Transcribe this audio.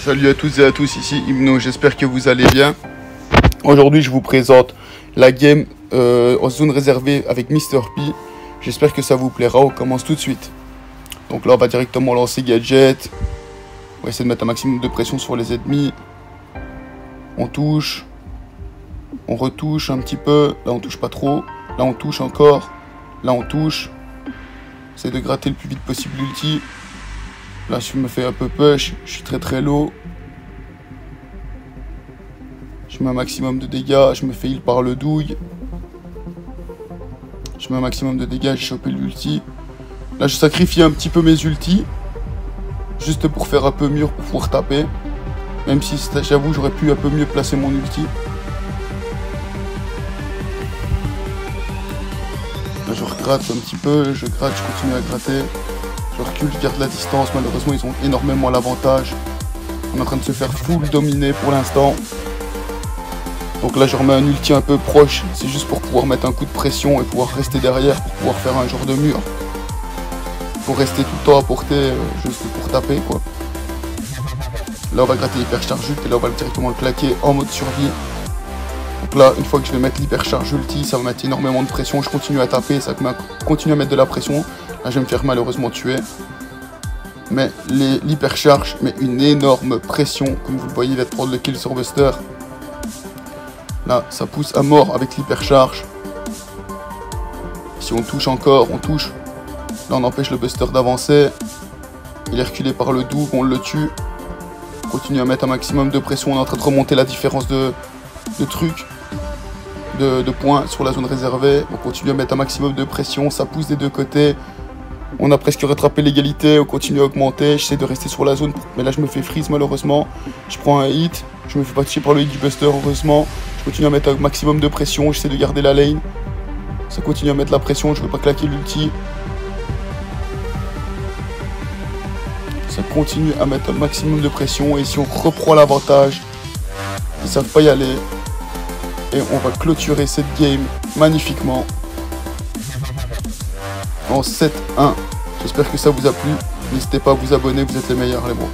Salut à toutes et à tous, ici Hypno, j'espère que vous allez bien. Aujourd'hui je vous présente la game en zone réservée avec Mr P. J'espère que ça vous plaira, on commence tout de suite. Donc là on va directement lancer gadget. On va essayer de mettre un maximum de pression sur les ennemis. On touche. On retouche un petit peu. Là on touche pas trop. Là on touche encore. Là on touche. J'essaie de gratter le plus vite possible l'ulti. Là je me fais un peu push. Je suis très low. Je mets un maximum de dégâts. Je me fais heal par le douille. Je mets un maximum de dégâts. J'ai chopé l'ulti. Là je sacrifie un petit peu mes ultis. Juste pour faire un peu mûr pour pouvoir taper. Même si j'avoue j'aurais pu un peu mieux placer mon ulti. Là je regratte un petit peu, je gratte, je continue à gratter. Je recule, je garde la distance, malheureusement ils ont énormément l'avantage. On est en train de se faire full dominer pour l'instant. Donc là je remets un ulti un peu proche, c'est juste pour pouvoir mettre un coup de pression et pouvoir rester derrière, pour pouvoir faire un genre de mur. Pour rester tout le temps à portée, juste pour taper quoi. Là on va gratter l'hypercharge ult et là on va directement le claquer en mode survie. Donc là, une fois que je vais mettre l'hypercharge ulti, ça va mettre énormément de pression. Je continue à taper, ça continue à mettre de la pression. Là, je vais me faire malheureusement tuer. Mais l'hypercharge met une énorme pression. Comme vous le voyez, il va prendre le kill sur Buster. Là, ça pousse à mort avec l'hypercharge. Si on touche encore, on touche. Là, on empêche le Buster d'avancer. Il est reculé par le double, on le tue. On continue à mettre un maximum de pression. On est en train de remonter la différence de trucs. De points sur la zone réservée. On continue à mettre un maximum de pression, ça pousse des deux côtés. On a presque rattrapé l'égalité, on continue à augmenter. J'essaie de rester sur la zone, mais là je me fais freeze malheureusement. Je prends un hit, je me fais pas toucher par le hit du Buster heureusement. Je continue à mettre un maximum de pression, j'essaie de garder la lane. Ça continue à mettre la pression, je veux pas claquer l'ulti. Ça continue à mettre un maximum de pression et si on reprend l'avantage, ils savent pas y aller. Et on va clôturer cette game magnifiquement en 7-1. J'espère que ça vous a plu. N'hésitez pas à vous abonner, vous êtes les meilleurs les bros.